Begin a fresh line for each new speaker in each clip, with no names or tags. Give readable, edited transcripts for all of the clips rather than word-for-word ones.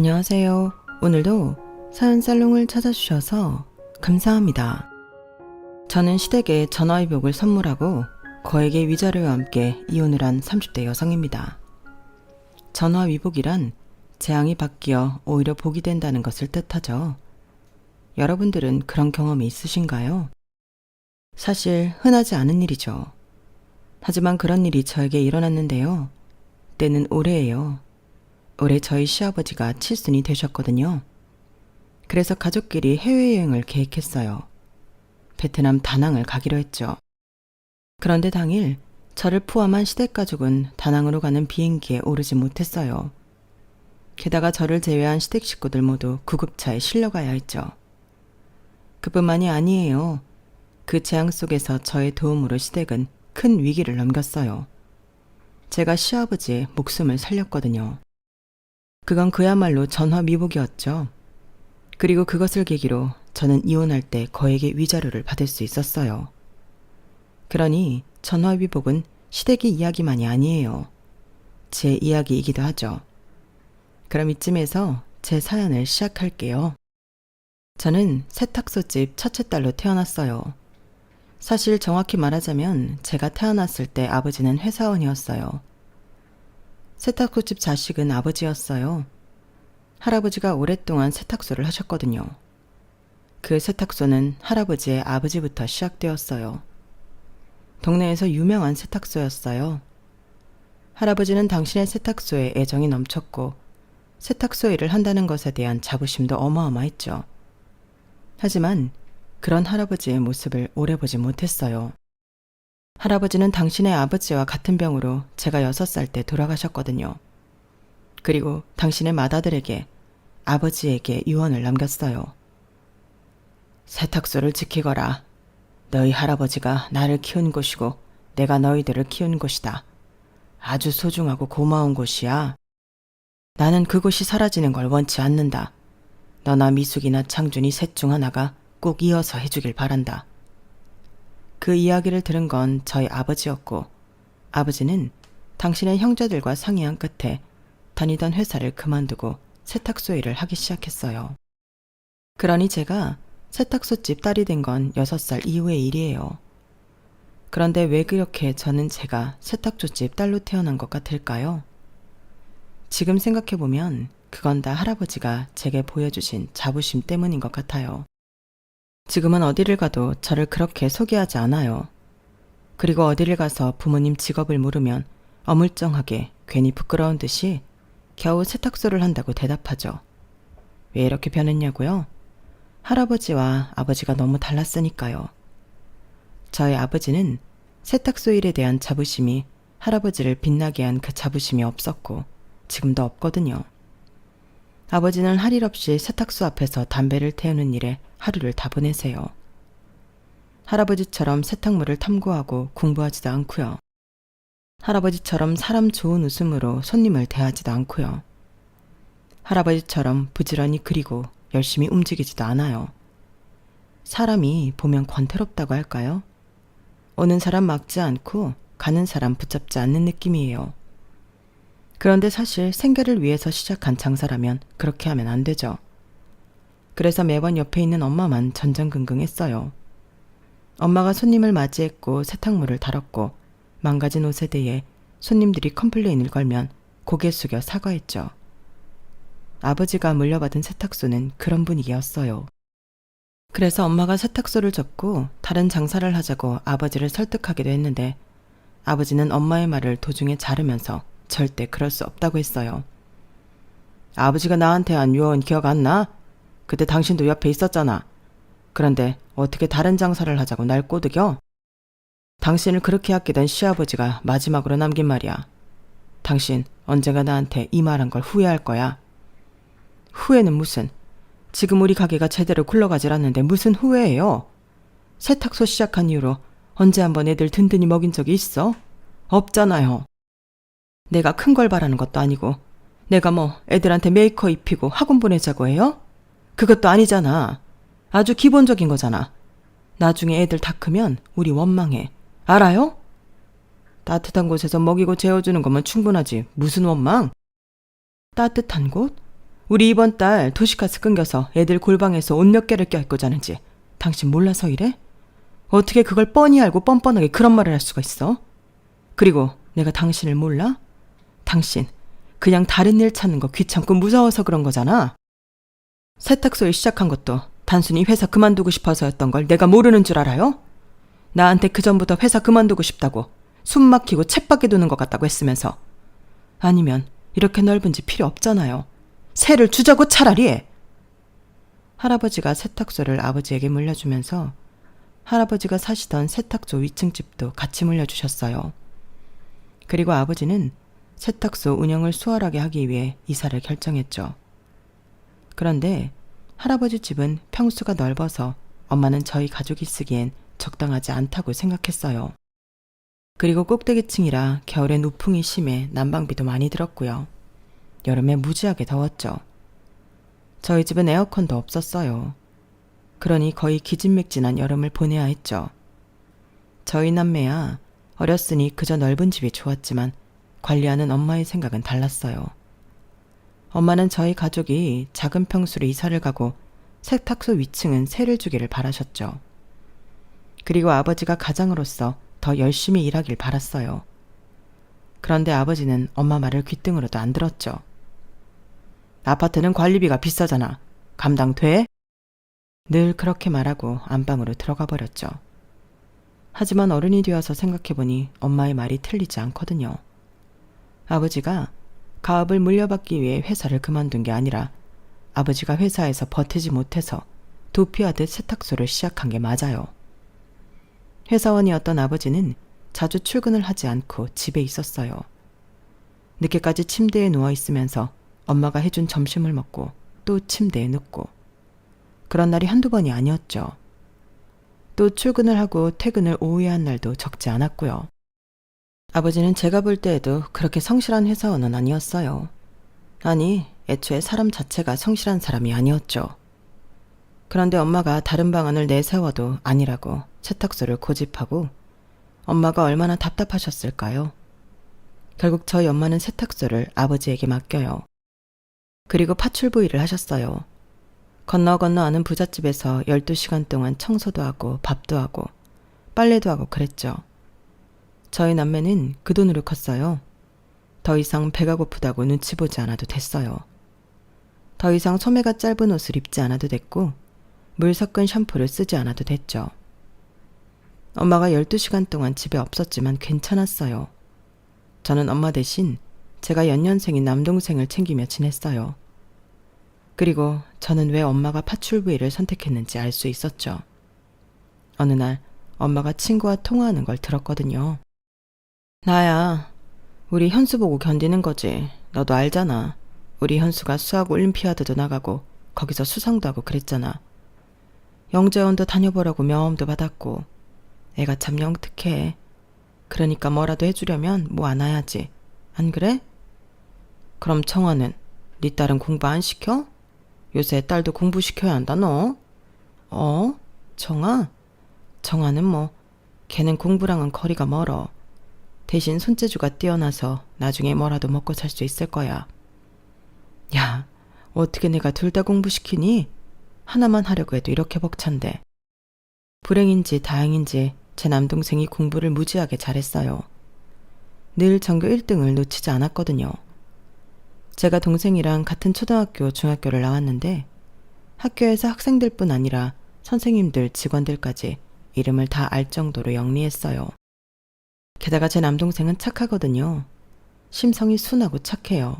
안녕하세요. 오늘도 사연살롱을 찾아주셔서 감사합니다. 저는 시댁에 전화위복을 선물하고 거액의 위자료와 함께 이혼을 한 30대 여성입니다. 전화위복이란 재앙이 바뀌어 오히려 복이 된다는 것을 뜻하죠. 여러분들은 그런 경험이 있으신가요? 사실 흔하지 않은 일이죠. 하지만 그런 일이 저에게 일어났는데요. 때는 올해예요. 올해 저희 시아버지가 칠순이 되셨거든요. 그래서 가족끼리 해외여행을 계획했어요. 베트남 다낭을 가기로 했죠. 그런데 당일 저를 포함한 시댁가족은 다낭으로 가는 비행기에 오르지 못했어요. 게다가 저를 제외한 시댁 식구들 모두 구급차에 실려가야 했죠. 그뿐만이 아니에요. 그 재앙 속에서 저의 도움으로 시댁은 큰 위기를 넘겼어요. 제가 시아버지의 목숨을 살렸거든요. 그건 그야말로 전화위복이었죠. 그리고 그것을 계기로 저는 이혼할 때 거액의 위자료를 받을 수 있었어요. 그러니 전화위복은 시댁의 이야기만이 아니에요. 제 이야기이기도 하죠. 그럼 이쯤에서 제 사연을 시작할게요. 저는 세탁소집 첫째 딸로 태어났어요. 사실 정확히 말하자면 제가 태어났을 때 아버지는 회사원이었어요. 세탁소집 자식은 아버지였어요. 할아버지가 오랫동안 세탁소를 하셨거든요. 그 세탁소는 할아버지의 아버지부터 시작되었어요. 동네에서 유명한 세탁소였어요. 할아버지는 당신의 세탁소에 애정이 넘쳤고 세탁소 일을 한다는 것에 대한 자부심도 어마어마했죠. 하지만 그런 할아버지의 모습을 오래 보지 못했어요. 할아버지는 당신의 아버지와 같은 병으로 제가 6살 때 돌아가셨거든요. 그리고 당신의 맏아들에게 아버지에게 유언을 남겼어요. 세탁소를 지키거라. 너희 할아버지가 나를 키운 곳이고 내가 너희들을 키운 곳이다. 아주 소중하고 고마운 곳이야. 나는 그곳이 사라지는 걸 원치 않는다. 너나 미숙이나 창준이 셋 중 하나가 꼭 이어서 해주길 바란다. 그 이야기를 들은 건 저희 아버지였고 아버지는 당신의 형제들과 상의한 끝에 다니던 회사를 그만두고 세탁소 일을 하기 시작했어요. 그러니 제가 세탁소집 딸이 된 건 6살 이후의 일이에요. 그런데 왜 그렇게 저는 제가 세탁소집 딸로 태어난 것 같을까요? 지금 생각해보면 그건 다 할아버지가 제게 보여주신 자부심 때문인 것 같아요. 지금은 어디를 가도 저를 그렇게 소개하지 않아요. 그리고 어디를 가서 부모님 직업을 물으면 어물쩡하게 괜히 부끄러운 듯이 겨우 세탁소를 한다고 대답하죠. 왜 이렇게 변했냐고요? 할아버지와 아버지가 너무 달랐으니까요. 저희 아버지는 세탁소 일에 대한 자부심이 할아버지를 빛나게 한 그 자부심이 없었고 지금도 없거든요. 아버지는 할 일 없이 세탁소 앞에서 담배를 태우는 일에 하루를 다 보내세요. 할아버지처럼 세탁물을 탐구하고 공부하지도 않고요. 할아버지처럼 사람 좋은 웃음으로 손님을 대하지도 않고요. 할아버지처럼 부지런히 그리고 열심히 움직이지도 않아요. 사람이 보면 권태롭다고 할까요? 오는 사람 막지 않고 가는 사람 붙잡지 않는 느낌이에요. 그런데 사실 생계를 위해서 시작한 장사라면 그렇게 하면 안 되죠. 그래서 매번 옆에 있는 엄마만 전전긍긍했어요. 엄마가 손님을 맞이했고 세탁물을 달았고 망가진 옷에 대해 손님들이 컴플레인을 걸면 고개 숙여 사과했죠. 아버지가 물려받은 세탁소는 그런 분위기였어요. 그래서 엄마가 세탁소를 접고 다른 장사를 하자고 아버지를 설득하기도 했는데 아버지는 엄마의 말을 도중에 자르면서 절대 그럴 수 없다고 했어요. 아버지가 나한테 한 유언 기억 안 나? 그때 당신도 옆에 있었잖아. 그런데 어떻게 다른 장사를 하자고 날 꼬드겨? 당신을 그렇게 아끼던 시아버지가 마지막으로 남긴 말이야. 당신 언젠가 나한테 이 말한 걸 후회할 거야. 후회는 무슨. 지금 우리 가게가 제대로 굴러가질 않는데 무슨 후회예요? 세탁소 시작한 이후로 언제 한번 애들 든든히 먹인 적이 있어? 없잖아요. 내가 큰 걸 바라는 것도 아니고 내가 뭐 애들한테 메이커 입히고 학원 보내자고 해요? 그것도 아니잖아. 아주 기본적인 거잖아. 나중에 애들 다 크면 우리 원망해. 알아요? 따뜻한 곳에서 먹이고 재워주는 것만 충분하지 무슨 원망? 따뜻한 곳? 우리 이번 달 도시가스 끊겨서 애들 골방에서 옷 몇 개를 껴입고 자는지 당신 몰라서 이래? 어떻게 그걸 뻔히 알고 뻔뻔하게 그런 말을 할 수가 있어? 그리고 내가 당신을 몰라? 당신 그냥 다른 일 찾는 거 귀찮고 무서워서 그런 거잖아. 세탁소 일 시작한 것도 단순히 회사 그만두고 싶어서였던 걸 내가 모르는 줄 알아요? 나한테 그전부터 회사 그만두고 싶다고 숨 막히고 쳇바퀴 도는 것 같다고 했으면서. 아니면 이렇게 넓은 집 필요 없잖아요. 새를 주자고 차라리. 할아버지가 세탁소를 아버지에게 물려주면서 할아버지가 사시던 세탁소 위층 집도 같이 물려주셨어요. 그리고 아버지는 세탁소 운영을 수월하게 하기 위해 이사를 결정했죠. 그런데 할아버지 집은 평수가 넓어서 엄마는 저희 가족이 쓰기엔 적당하지 않다고 생각했어요. 그리고 꼭대기층이라 겨울엔 우풍이 심해 난방비도 많이 들었고요. 여름에 무지하게 더웠죠. 저희 집은 에어컨도 없었어요. 그러니 거의 기진맥진한 여름을 보내야 했죠. 저희 남매야 어렸으니 그저 넓은 집이 좋았지만 관리하는 엄마의 생각은 달랐어요. 엄마는 저희 가족이 작은 평수로 이사를 가고 세탁소 위층은 새를 주기를 바라셨죠. 그리고 아버지가 가장으로서 더 열심히 일하길 바랐어요. 그런데 아버지는 엄마 말을 귓등으로도 안 들었죠. 아파트는 관리비가 비싸잖아. 감당 돼? 늘 그렇게 말하고 안방으로 들어가 버렸죠. 하지만 어른이 되어서 생각해보니 엄마의 말이 틀리지 않거든요. 아버지가 가업을 물려받기 위해 회사를 그만둔 게 아니라 아버지가 회사에서 버티지 못해서 도피하듯 세탁소를 시작한 게 맞아요. 회사원이었던 아버지는 자주 출근을 하지 않고 집에 있었어요. 늦게까지 침대에 누워 있으면서 엄마가 해준 점심을 먹고 또 침대에 눕고. 그런 날이 한두 번이 아니었죠. 또 출근을 하고 퇴근을 오후에 한 날도 적지 않았고요. 아버지는 제가 볼 때에도 그렇게 성실한 회사원은 아니었어요. 아니, 애초에 사람 자체가 성실한 사람이 아니었죠. 그런데 엄마가 다른 방안을 내세워도 아니라고 세탁소를 고집하고 엄마가 얼마나 답답하셨을까요? 결국 저희 엄마는 세탁소를 아버지에게 맡겨요. 그리고 파출부 일을 하셨어요. 건너 아는 부잣집에서 12시간 동안 청소도 하고 밥도 하고 빨래도 하고 그랬죠. 저희 남매는 그 돈으로 컸어요. 더 이상 배가 고프다고 눈치 보지 않아도 됐어요. 더 이상 소매가 짧은 옷을 입지 않아도 됐고 물 섞은 샴푸를 쓰지 않아도 됐죠. 엄마가 12시간 동안 집에 없었지만 괜찮았어요. 저는 엄마 대신 제가 연년생인 남동생을 챙기며 지냈어요. 그리고 저는 왜 엄마가 파출부 일을 선택했는지 알 수 있었죠. 어느 날 엄마가 친구와 통화하는 걸 들었거든요. 나야, 우리 현수 보고 견디는 거지. 너도 알잖아. 우리 현수가 수학 올림피아드도 나가고 거기서 수상도 하고 그랬잖아. 영재원도 다녀보라고 명함도 받았고. 애가 참 영특해. 그러니까 뭐라도 해주려면 뭐 안 와야지. 안 그래? 그럼 청아는 네 딸은 공부 안 시켜? 요새 딸도 공부시켜야 한다 너. 청아? 청아는 뭐 걔는 공부랑은 거리가 멀어. 대신 손재주가 뛰어나서 나중에 뭐라도 먹고 살 수 있을 거야. 야, 어떻게 내가 둘 다 공부시키니? 하나만 하려고 해도 이렇게 벅찬데. 불행인지 다행인지 제 남동생이 공부를 무지하게 잘했어요. 늘 전교 1등을 놓치지 않았거든요. 제가 동생이랑 같은 초등학교, 중학교를 나왔는데 학교에서 학생들뿐 아니라 선생님들, 직원들까지 이름을 다 알 정도로 영리했어요. 게다가 제 남동생은 착하거든요. 심성이 순하고 착해요.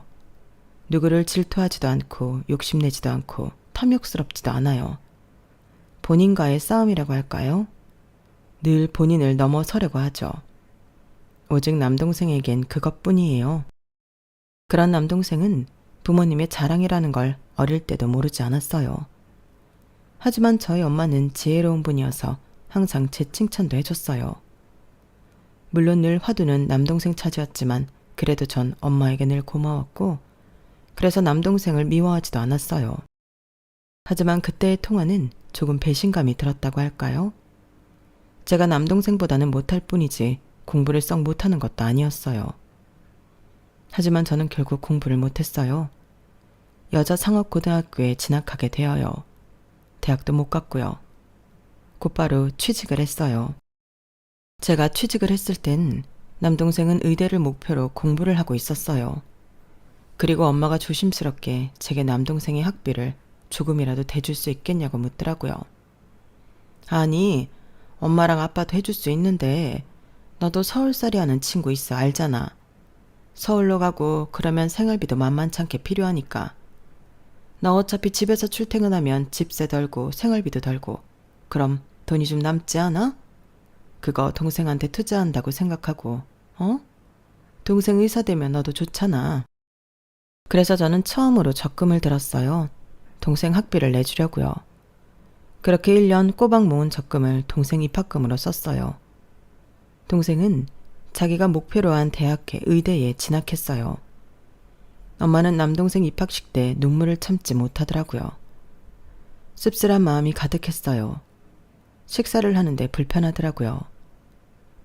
누구를 질투하지도 않고 욕심내지도 않고 탐욕스럽지도 않아요. 본인과의 싸움이라고 할까요? 늘 본인을 넘어서려고 하죠. 오직 남동생에겐 그것뿐이에요. 그런 남동생은 부모님의 자랑이라는 걸 어릴 때도 모르지 않았어요. 하지만 저희 엄마는 지혜로운 분이어서 항상 제 칭찬도 해줬어요. 물론 늘 화두는 남동생 차지였지만 그래도 전 엄마에게 늘 고마웠고 그래서 남동생을 미워하지도 않았어요. 하지만 그때의 통화는 조금 배신감이 들었다고 할까요? 제가 남동생보다는 못할 뿐이지 공부를 썩 못하는 것도 아니었어요. 하지만 저는 결국 공부를 못했어요. 여자 상업고등학교에 진학하게 되어요. 대학도 못 갔고요. 곧바로 취직을 했어요. 제가 취직을 했을 땐 남동생은 의대를 목표로 공부를 하고 있었어요. 그리고 엄마가 조심스럽게 제게 남동생의 학비를 조금이라도 대줄 수 있겠냐고 묻더라고요. 아니, 엄마랑 아빠도 해줄 수 있는데 너도 서울살이 하는 친구 있어 알잖아. 서울로 가고 그러면 생활비도 만만찮게 필요하니까. 나 어차피 집에서 출퇴근하면 집세 덜고 생활비도 덜고 그럼 돈이 좀 남지 않아? 그거 동생한테 투자한다고 생각하고, 어? 동생 의사 되면 너도 좋잖아. 그래서 저는 처음으로 적금을 들었어요. 동생 학비를 내주려고요. 그렇게 1년 꼬박 모은 적금을 동생 입학금으로 썼어요. 동생은 자기가 목표로 한 대학의 의대에 진학했어요. 엄마는 남동생 입학식 때 눈물을 참지 못하더라고요. 씁쓸한 마음이 가득했어요. 식사를 하는데 불편하더라고요.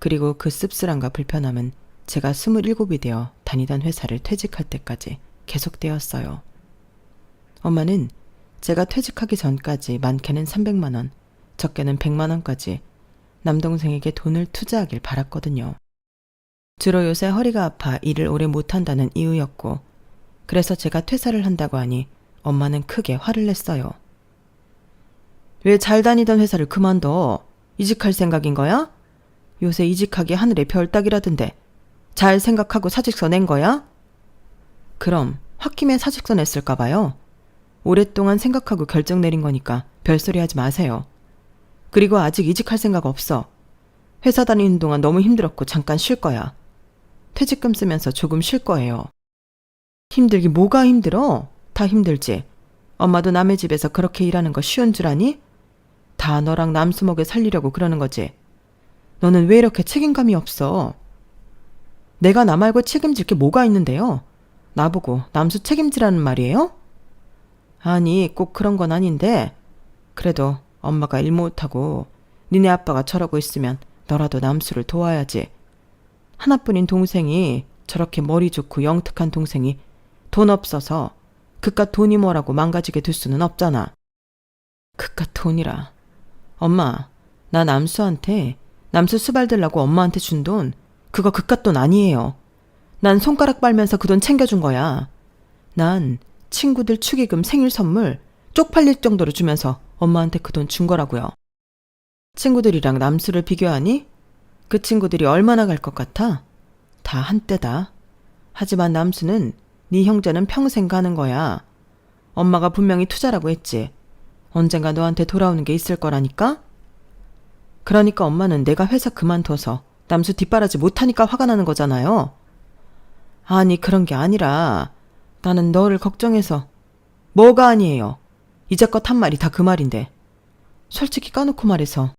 그리고 그 씁쓸함과 불편함은 제가 27이 되어 다니던 회사를 퇴직할 때까지 계속되었어요. 엄마는 제가 퇴직하기 전까지 많게는 300만 원, 적게는 100만 원까지 남동생에게 돈을 투자하길 바랐거든요. 주로 요새 허리가 아파 일을 오래 못한다는 이유였고, 그래서 제가 퇴사를 한다고 하니 엄마는 크게 화를 냈어요. 왜 잘 다니던 회사를 그만둬? 이직할 생각인 거야? 요새 이직하기 하늘의 별 따기라던데 잘 생각하고 사직서 낸 거야? 그럼 홧김에 사직서 냈을까 봐요. 오랫동안 생각하고 결정 내린 거니까 별소리 하지 마세요. 그리고 아직 이직할 생각 없어. 회사 다니는 동안 너무 힘들었고 잠깐 쉴 거야. 퇴직금 쓰면서 조금 쉴 거예요. 힘들기 뭐가 힘들어? 다 힘들지. 엄마도 남의 집에서 그렇게 일하는 거 쉬운 줄 아니? 다 너랑 남수 먹여 살리려고 그러는 거지. 너는 왜 이렇게 책임감이 없어? 내가 나 말고 책임질 게 뭐가 있는데요? 나보고 남수 책임지라는 말이에요? 아니, 꼭 그런 건 아닌데 그래도 엄마가 일 못하고 니네 아빠가 저러고 있으면 너라도 남수를 도와야지. 하나뿐인 동생이, 저렇게 머리 좋고 영특한 동생이 돈 없어서 그깟 돈이 뭐라고 망가지게 둘 수는 없잖아. 그깟 돈이라. 엄마, 나 남수한테 남수 수발 들라고 엄마한테 준 돈 그거 그깟 돈 아니에요. 난 손가락 빨면서 그 돈 챙겨준 거야. 난 친구들 축의금 생일 선물 쪽팔릴 정도로 주면서 엄마한테 그 돈 준 거라고요. 친구들이랑 남수를 비교하니? 그 친구들이 얼마나 갈 것 같아? 다 한때다. 하지만 남수는 네 형제는 평생 가는 거야. 엄마가 분명히 투자라고 했지. 언젠가 너한테 돌아오는 게 있을 거라니까? 그러니까 엄마는 내가 회사 그만둬서 남수 뒷바라지 못하니까 화가 나는 거잖아요. 아니, 그런 게 아니라 나는 너를 걱정해서. 뭐가 아니에요. 이제껏 한 말이 다 그 말인데. 솔직히 까놓고 말해서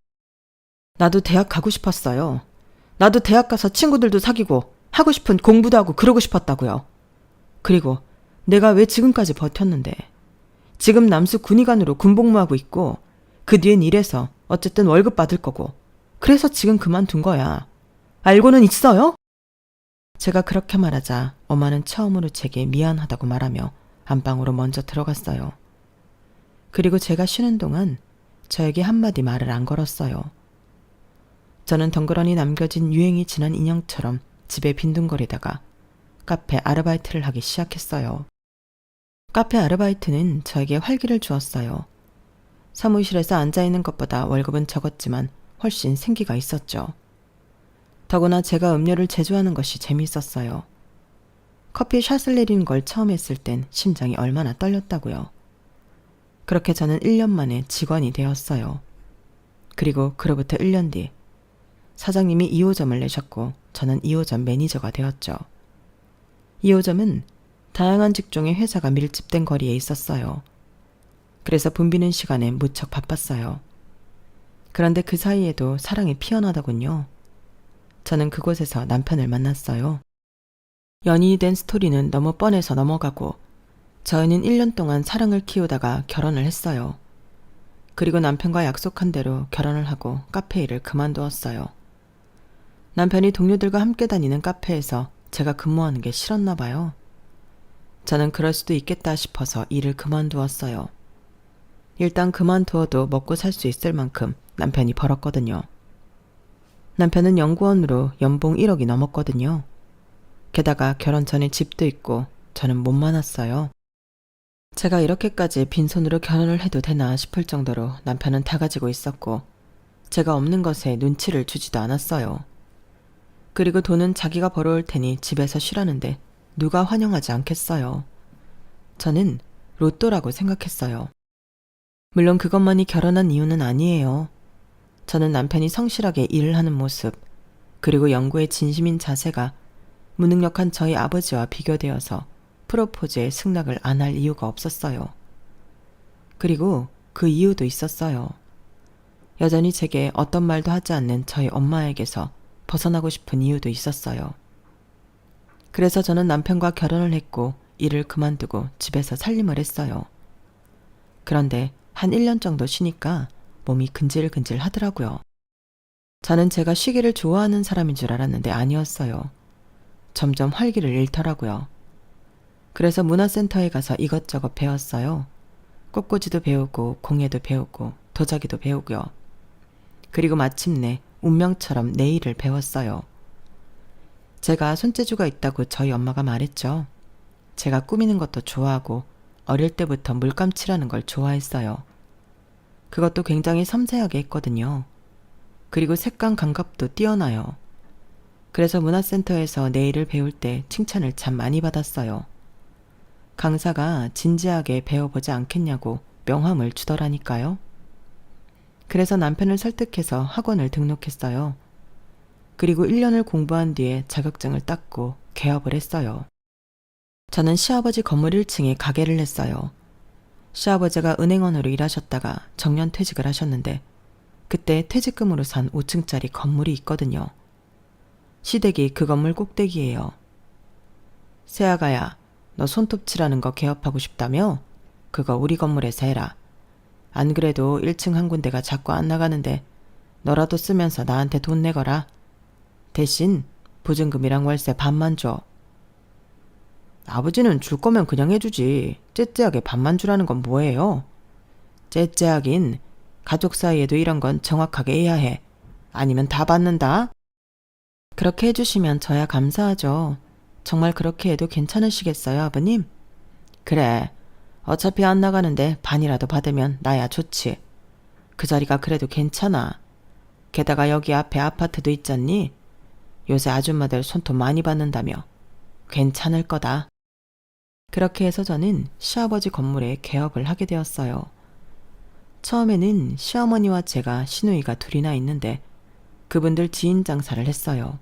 나도 대학 가고 싶었어요. 나도 대학 가서 친구들도 사귀고 하고 싶은 공부도 하고 그러고 싶었다고요. 그리고 내가 왜 지금까지 버텼는데. 지금 남수 군의관으로 군복무하고 있고 그 뒤엔 일해서 어쨌든 월급 받을 거고 그래서 지금 그만둔 거야. 알고는 있어요? 제가 그렇게 말하자 엄마는 처음으로 제게 미안하다고 말하며 안방으로 먼저 들어갔어요. 그리고 제가 쉬는 동안 저에게 한마디 말을 안 걸었어요. 저는 덩그러니 남겨진 유행이 지난 인형처럼 집에 빈둥거리다가 카페 아르바이트를 하기 시작했어요. 카페 아르바이트는 저에게 활기를 주었어요. 사무실에서 앉아있는 것보다 월급은 적었지만 훨씬 생기가 있었죠. 더구나 제가 음료를 제조하는 것이 재미있었어요. 커피 샷을 내리는 걸 처음 했을 땐 심장이 얼마나 떨렸다고요. 그렇게 저는 1년 만에 직원이 되었어요. 그리고 그로부터 1년 뒤 사장님이 2호점을 내셨고 저는 2호점 매니저가 되었죠. 2호점은 다양한 직종의 회사가 밀집된 거리에 있었어요. 그래서 붐비는 시간에 무척 바빴어요. 그런데 그 사이에도 사랑이 피어나더군요. 저는 그곳에서 남편을 만났어요. 연인이 된 스토리는 너무 뻔해서 넘어가고 저희는 1년 동안 사랑을 키우다가 결혼을 했어요. 그리고 남편과 약속한 대로 결혼을 하고 카페 일을 그만두었어요. 남편이 동료들과 함께 다니는 카페에서 제가 근무하는 게 싫었나 봐요. 저는 그럴 수도 있겠다 싶어서 일을 그만두었어요. 일단 그만두어도 먹고 살 수 있을 만큼 남편이 벌었거든요. 남편은 연구원으로 연봉 1억이 넘었거든요. 게다가 결혼 전에 집도 있고 저는 못 많았어요. 제가 이렇게까지 빈손으로 결혼을 해도 되나 싶을 정도로 남편은 다 가지고 있었고 제가 없는 것에 눈치를 주지도 않았어요. 그리고 돈은 자기가 벌어올 테니 집에서 쉬라는데 누가 환영하지 않겠어요. 저는 로또라고 생각했어요. 물론 그것만이 결혼한 이유는 아니에요. 저는 남편이 성실하게 일을 하는 모습, 그리고 연구에 진심인 자세가 무능력한 저희 아버지와 비교되어서 프로포즈에 승낙을 안 할 이유가 없었어요. 그리고 그 이유도 있었어요. 여전히 제게 어떤 말도 하지 않는 저희 엄마에게서 벗어나고 싶은 이유도 있었어요. 그래서 저는 남편과 결혼을 했고 일을 그만두고 집에서 살림을 했어요. 그런데 한 1년 정도 쉬니까 몸이 근질근질 하더라고요. 저는 제가 쉬기를 좋아하는 사람인 줄 알았는데 아니었어요. 점점 활기를 잃더라고요. 그래서 문화센터에 가서 이것저것 배웠어요. 꽃꽂이도 배우고 공예도 배우고 도자기도 배우고요. 그리고 마침내 운명처럼 네일을 배웠어요. 제가 손재주가 있다고 저희 엄마가 말했죠. 제가 꾸미는 것도 좋아하고 어릴 때부터 물감 칠하는 걸 좋아했어요. 그것도 굉장히 섬세하게 했거든요. 그리고 색감 감각도 뛰어나요. 그래서 문화센터에서 네일을 배울 때 칭찬을 참 많이 받았어요. 강사가 진지하게 배워보지 않겠냐고 명함을 주더라니까요. 그래서 남편을 설득해서 학원을 등록했어요. 그리고 1년을 공부한 뒤에 자격증을 땄고 개업을 했어요. 저는 시아버지 건물 1층에 가게를 했어요. 시아버지가 은행원으로 일하셨다가 정년 퇴직을 하셨는데 그때 퇴직금으로 산 5층짜리 건물이 있거든요. 시댁이 그 건물 꼭대기예요. 새아가야, 너 손톱 칠하는 거 개업하고 싶다며? 그거 우리 건물에서 해라. 안 그래도 1층 한 군데가 자꾸 안 나가는데 너라도 쓰면서 나한테 돈 내거라. 대신 보증금이랑 월세 반만 줘. 아버지는 줄 거면 그냥 해주지. 째째하게 반만 주라는 건 뭐예요? 째째하긴 가족 사이에도 이런 건 정확하게 해야 해. 아니면 다 받는다. 그렇게 해주시면 저야 감사하죠. 정말 그렇게 해도 괜찮으시겠어요, 아버님? 그래. 어차피 안 나가는데 반이라도 받으면 나야 좋지. 그 자리가 그래도 괜찮아. 게다가 여기 앞에 아파트도 있잖니? 요새 아줌마들 손톱 많이 받는다며. 괜찮을 거다. 그렇게 해서 저는 시아버지 건물에 개업을 하게 되었어요. 처음에는 시어머니와 제가 시누이가 둘이나 있는데 그분들 지인 장사를 했어요.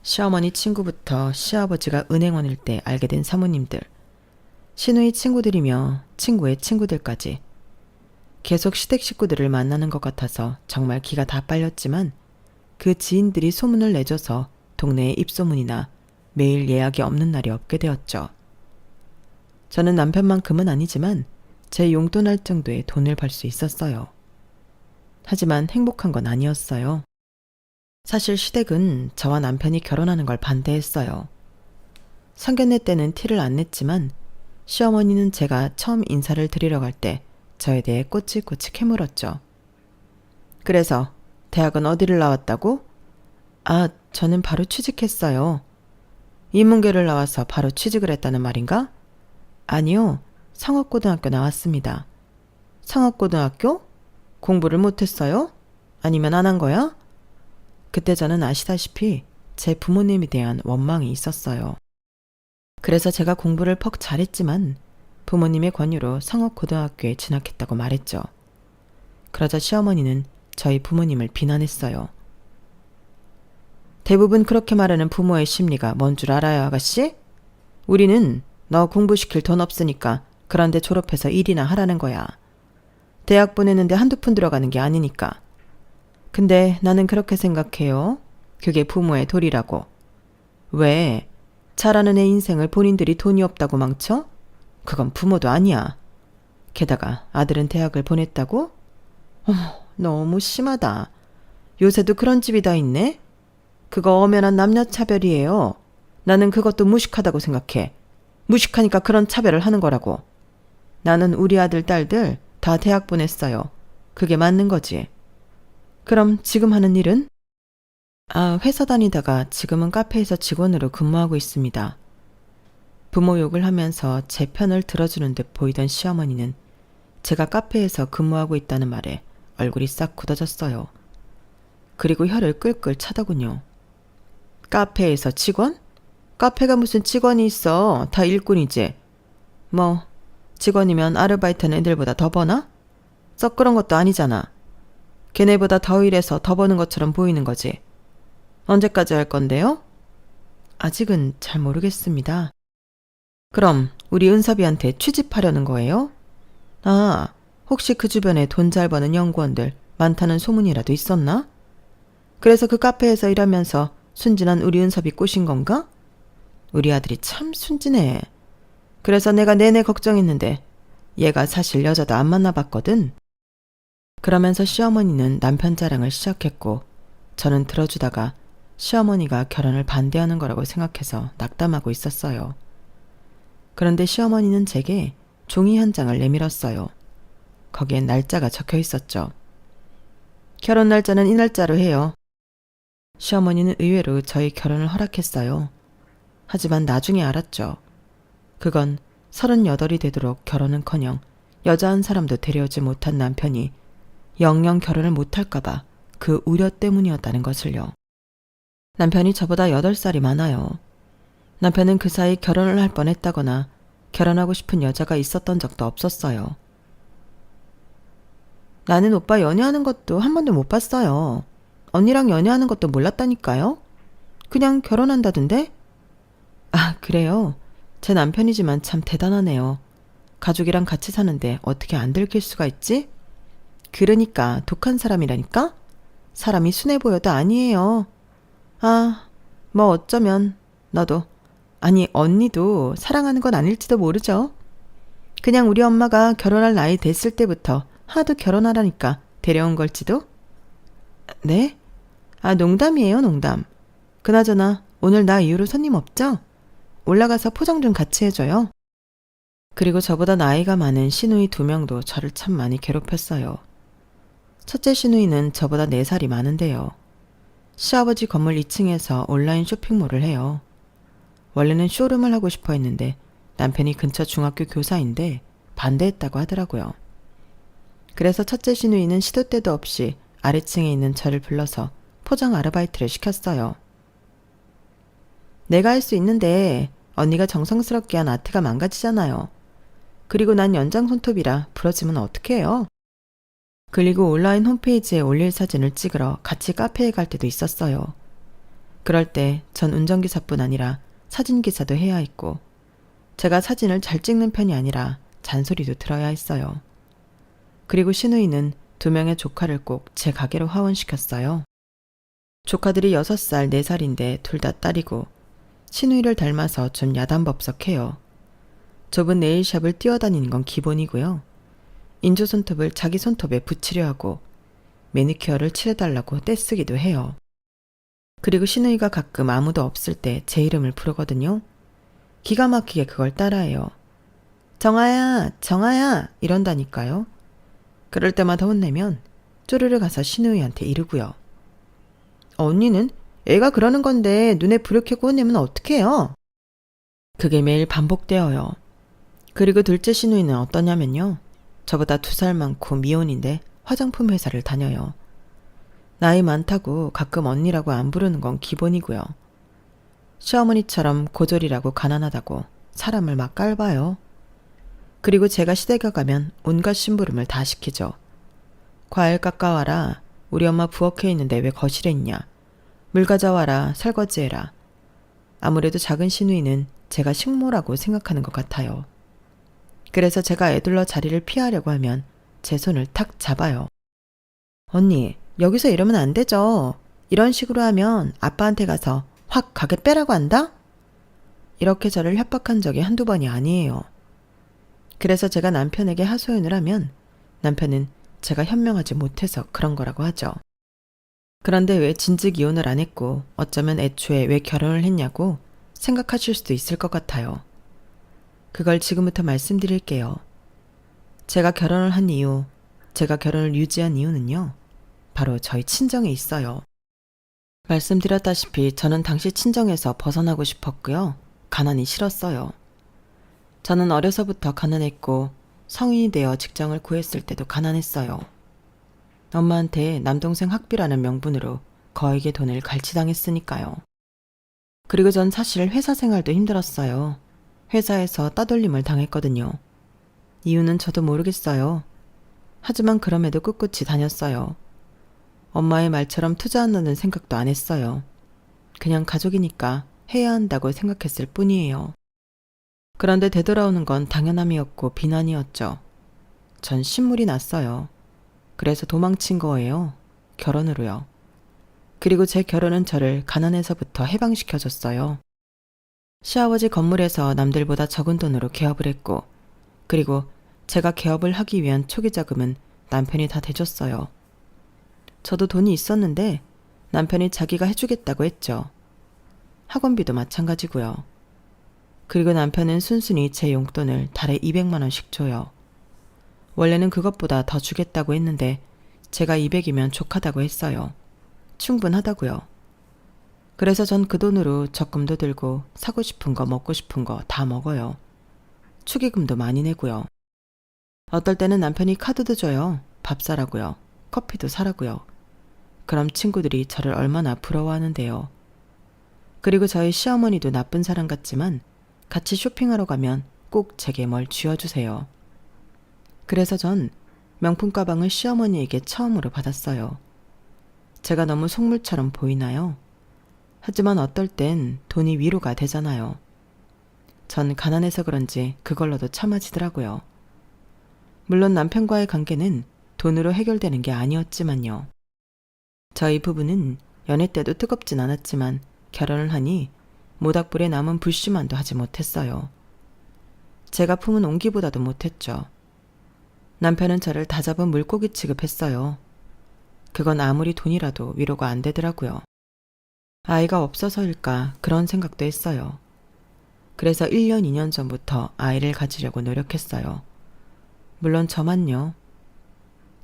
시어머니 친구부터 시아버지가 은행원일 때 알게 된 사모님들, 시누이 친구들이며 친구의 친구들까지 계속 시댁 식구들을 만나는 것 같아서 정말 기가 다 빨렸지만 그 지인들이 소문을 내줘서 동네에 입소문이나 매일 예약이 없는 날이 없게 되었죠. 저는 남편만큼은 아니지만 제 용돈할 정도의 돈을 벌 수 있었어요. 하지만 행복한 건 아니었어요. 사실 시댁은 저와 남편이 결혼하는 걸 반대했어요. 상견례 때는 티를 안 냈지만 시어머니는 제가 처음 인사를 드리러 갈 때 저에 대해 꼬치꼬치 캐물었죠. 그래서 대학은 어디를 나왔다고? 아, 저는 바로 취직했어요. 인문계를 나와서 바로 취직을 했다는 말인가? 아니요, 상업고등학교 나왔습니다. 상업고등학교? 공부를 못했어요? 아니면 안 한 거야? 그때 저는 아시다시피 제 부모님에 대한 원망이 있었어요. 그래서 제가 공부를 퍽 잘했지만 부모님의 권유로 상업고등학교에 진학했다고 말했죠. 그러자 시어머니는 저희 부모님을 비난했어요. 대부분 그렇게 말하는 부모의 심리가 뭔 줄 알아요, 아가씨? 우리는 너 공부시킬 돈 없으니까 그런데 졸업해서 일이나 하라는 거야. 대학 보내는데 한두 푼 들어가는 게 아니니까. 근데 나는 그렇게 생각해요. 그게 부모의 도리라고. 왜? 잘하는 애 인생을 본인들이 돈이 없다고 망쳐? 그건 부모도 아니야. 게다가 아들은 대학을 보냈다고? 너무 심하다. 요새도 그런 집이 다 있네? 그거 엄연한 남녀차별이에요. 나는 그것도 무식하다고 생각해. 무식하니까 그런 차별을 하는 거라고. 나는 우리 아들, 딸들 다 대학 보냈어요. 그게 맞는 거지. 그럼 지금 하는 일은? 회사 다니다가 지금은 카페에서 직원으로 근무하고 있습니다. 부모 욕을 하면서 제 편을 들어주는 듯 보이던 시어머니는 제가 카페에서 근무하고 있다는 말에 얼굴이 싹 굳어졌어요. 그리고 혀를 끌끌 차더군요. 카페에서 직원? 카페가 무슨 직원이 있어. 다 일꾼이지. 뭐 직원이면 아르바이트는 애들보다 더 버나? 썩 그런 것도 아니잖아. 걔네보다 더 일해서 더 버는 것처럼 보이는 거지. 언제까지 할 건데요? 아직은 잘 모르겠습니다. 그럼 우리 은섭이한테 취직하려는 거예요? 혹시 그 주변에 돈 잘 버는 연구원들 많다는 소문이라도 있었나? 그래서 그 카페에서 일하면서 순진한 우리 은섭이 꼬신 건가? 우리 아들이 참 순진해. 그래서 내가 내내 걱정했는데 얘가 사실 여자도 안 만나봤거든. 그러면서 시어머니는 남편 자랑을 시작했고 저는 들어주다가 시어머니가 결혼을 반대하는 거라고 생각해서 낙담하고 있었어요. 그런데 시어머니는 제게 종이 한 장을 내밀었어요. 거기엔 날짜가 적혀 있었죠. 결혼 날짜는 이 날짜로 해요. 시어머니는 의외로 저희 결혼을 허락했어요. 하지만 나중에 알았죠. 그건 38이 되도록 결혼은커녕 여자 한 사람도 데려오지 못한 남편이 영영 결혼을 못할까봐 그 우려 때문이었다는 것을요. 남편이 저보다 8살이 많아요. 남편은 그 사이 결혼을 할 뻔했다거나 결혼하고 싶은 여자가 있었던 적도 없었어요. 나는 오빠 연애하는 것도 한 번도 못 봤어요. 언니랑 연애하는 것도 몰랐다니까요. 그냥 결혼한다던데? 그래요? 제 남편이지만 참 대단하네요. 가족이랑 같이 사는데 어떻게 안 들킬 수가 있지? 그러니까 독한 사람이라니까? 사람이 순해 보여도 아니에요. 뭐 어쩌면 너도, 아니 언니도 사랑하는 건 아닐지도 모르죠. 그냥 우리 엄마가 결혼할 나이 됐을 때부터 하도 결혼하라니까 데려온 걸지도? 네? 농담이에요, 농담. 그나저나 오늘 나 이후로 손님 없죠? 올라가서 포장 좀 같이 해줘요. 그리고 저보다 나이가 많은 시누이 2명도 저를 참 많이 괴롭혔어요. 첫째 시누이는 저보다 4살이 많은데요. 시아버지 건물 2층에서 온라인 쇼핑몰을 해요. 원래는 쇼룸을 하고 싶어 했는데 남편이 근처 중학교 교사인데 반대했다고 하더라고요. 그래서 첫째 시누이는 시도 때도 없이 아래층에 있는 저를 불러서 포장 아르바이트를 시켰어요. 내가 할 수 있는데 언니가 정성스럽게 한 아트가 망가지잖아요. 그리고 난 연장 손톱이라 부러지면 어떡해요? 그리고 온라인 홈페이지에 올릴 사진을 찍으러 같이 카페에 갈 때도 있었어요. 그럴 때 전 운전기사뿐 아니라 사진기사도 해야 했고 제가 사진을 잘 찍는 편이 아니라 잔소리도 들어야 했어요. 그리고 시누이는 2명의 조카를 꼭 제 가게로 하원시켰어요. 조카들이 6살, 4살인데 둘 다 딸이고 시누이를 닮아서 좀 야단법석해요. 좁은 네일샵을 뛰어다니는 건 기본이고요. 인조 손톱을 자기 손톱에 붙이려 하고 매니큐어를 칠해달라고 떼쓰기도 해요. 그리고 시누이가 가끔 아무도 없을 때 제 이름을 부르거든요. 기가 막히게 그걸 따라해요. 정아야, 정아야 이런다니까요. 그럴 때마다 혼내면 쪼르르 가서 시누이한테 이르고요. 언니는 애가 그러는 건데 눈에 불을 켜고 혼내면 어떡해요? 그게 매일 반복되어요. 그리고 둘째 시누이는 어떠냐면요. 저보다 2살 많고 미혼인데 화장품 회사를 다녀요. 나이 많다고 가끔 언니라고 안 부르는 건 기본이고요. 시어머니처럼 고졸이라고 가난하다고 사람을 막 깔봐요. 그리고 제가 시댁에 가면 온갖 심부름을 다 시키죠. 과일 깎아와라. 우리 엄마 부엌에 있는데 왜 거실에 있냐. 물 가져와라. 설거지해라. 아무래도 작은 시누이는 제가 식모라고 생각하는 것 같아요. 그래서 제가 애둘러 자리를 피하려고 하면 제 손을 탁 잡아요. 언니, 여기서 이러면 안 되죠. 이런 식으로 하면 아빠한테 가서 확 가게 빼라고 한다? 이렇게 저를 협박한 적이 한두 번이 아니에요. 그래서 제가 남편에게 하소연을 하면 남편은 제가 현명하지 못해서 그런 거라고 하죠. 그런데 왜 진즉 이혼을 안 했고 어쩌면 애초에 왜 결혼을 했냐고 생각하실 수도 있을 것 같아요. 그걸 지금부터 말씀드릴게요. 제가 결혼을 한 이유, 제가 결혼을 유지한 이유는요. 바로 저희 친정에 있어요. 말씀드렸다시피 저는 당시 친정에서 벗어나고 싶었고요. 가난이 싫었어요. 저는 어려서부터 가난했고 성인이 되어 직장을 구했을 때도 가난했어요. 엄마한테 남동생 학비라는 명분으로 거액의 돈을 갈취당했으니까요. 그리고 전 사실 회사 생활도 힘들었어요. 회사에서 따돌림을 당했거든요. 이유는 저도 모르겠어요. 하지만 그럼에도 꿋꿋이 다녔어요. 엄마의 말처럼 투자한다는 생각도 안 했어요. 그냥 가족이니까 해야 한다고 생각했을 뿐이에요. 그런데 되돌아오는 건 당연함이었고 비난이었죠. 전 신물이 났어요. 그래서 도망친 거예요. 결혼으로요. 그리고 제 결혼은 저를 가난에서부터 해방시켜줬어요. 시아버지 건물에서 남들보다 적은 돈으로 개업을 했고, 그리고 제가 개업을 하기 위한 초기 자금은 남편이 다 대줬어요. 저도 돈이 있었는데 남편이 자기가 해주겠다고 했죠. 학원비도 마찬가지고요. 그리고 남편은 순순히 제 용돈을 달에 200만 원씩 줘요. 원래는 그것보다 더 주겠다고 했는데 제가 200이면 족하다고 했어요. 충분하다고요. 그래서 전 그 돈으로 적금도 들고 사고 싶은 거 먹고 싶은 거 다 먹어요. 축의금도 많이 내고요. 어떨 때는 남편이 카드도 줘요. 밥 사라고요. 커피도 사라고요. 그럼 친구들이 저를 얼마나 부러워하는데요. 그리고 저희 시어머니도 나쁜 사람 같지만 같이 쇼핑하러 가면 꼭 제게 뭘 쥐어주세요. 그래서 전 명품 가방을 시어머니에게 처음으로 받았어요. 제가 너무 속물처럼 보이나요? 하지만 어떨 땐 돈이 위로가 되잖아요. 전 가난해서 그런지 그걸로도 참아지더라고요. 물론 남편과의 관계는 돈으로 해결되는 게 아니었지만요. 저희 부부는 연애 때도 뜨겁진 않았지만 결혼을 하니 모닥불에 남은 불씨만도 하지 못했어요. 제가 품은 옹기보다도 못했죠. 남편은 저를 다잡은 물고기 취급했어요. 그건 아무리 돈이라도 위로가 안 되더라고요. 아이가 없어서일까 그런 생각도 했어요. 그래서 1년, 2년 전부터 아이를 가지려고 노력했어요. 물론 저만요.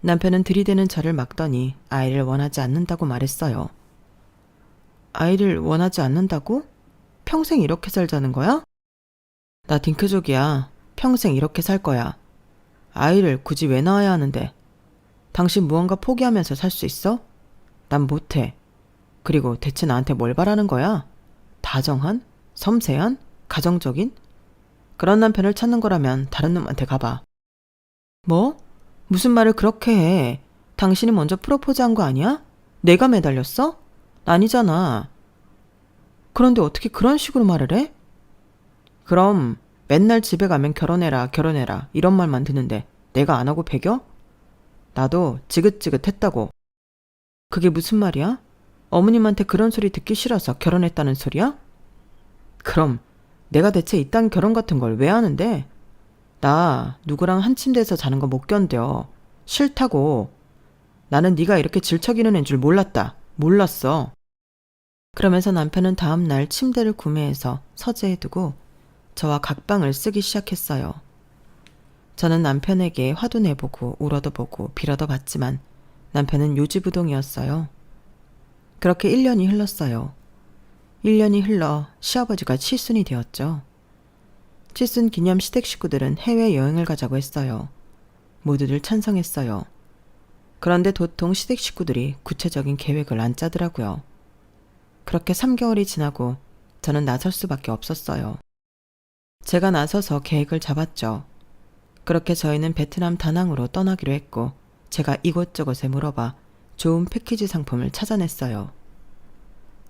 남편은 들이대는 저를 막더니 아이를 원하지 않는다고 말했어요. 아이를 원하지 않는다고? 평생 이렇게 살자는 거야? 나 딩크족이야. 평생 이렇게 살 거야. 아이를 굳이 왜 낳아야 하는데? 당신 무언가 포기하면서 살 수 있어? 난 못해. 그리고 대체 나한테 뭘 바라는 거야? 다정한? 섬세한? 가정적인? 그런 남편을 찾는 거라면 다른 놈한테 가봐. 뭐? 무슨 말을 그렇게 해? 당신이 먼저 프로포즈한 거 아니야? 내가 매달렸어? 아니잖아. 그런데 어떻게 그런 식으로 말을 해? 그럼 맨날 집에 가면 결혼해라, 결혼해라 이런 말만 듣는데 내가 안 하고 배겨? 나도 지긋지긋했다고. 그게 무슨 말이야? 어머님한테 그런 소리 듣기 싫어서 결혼했다는 소리야? 그럼 내가 대체 이딴 결혼 같은 걸 왜 하는데? 나 누구랑 한 침대에서 자는 거 못 견뎌. 싫다고. 나는 네가 이렇게 질척이는 애인 줄 몰랐다. 몰랐어. 그러면서 남편은 다음 날 침대를 구매해서 서재에 두고 저와 각방을 쓰기 시작했어요. 저는 남편에게 화도 내보고 울어도 보고 빌어도 봤지만 남편은 요지부동이었어요. 그렇게 1년이 흘렀어요. 1년이 흘러 시아버지가 칠순이 되었죠. 칠순 기념 시댁 식구들은 해외여행을 가자고 했어요. 모두들 찬성했어요. 그런데 도통 시댁 식구들이 구체적인 계획을 안 짜더라고요. 그렇게 3개월이 지나고 저는 나설 수밖에 없었어요. 제가 나서서 계획을 잡았죠. 그렇게 저희는 베트남 다낭으로 떠나기로 했고 제가 이곳저곳에 물어봐 좋은 패키지 상품을 찾아냈어요.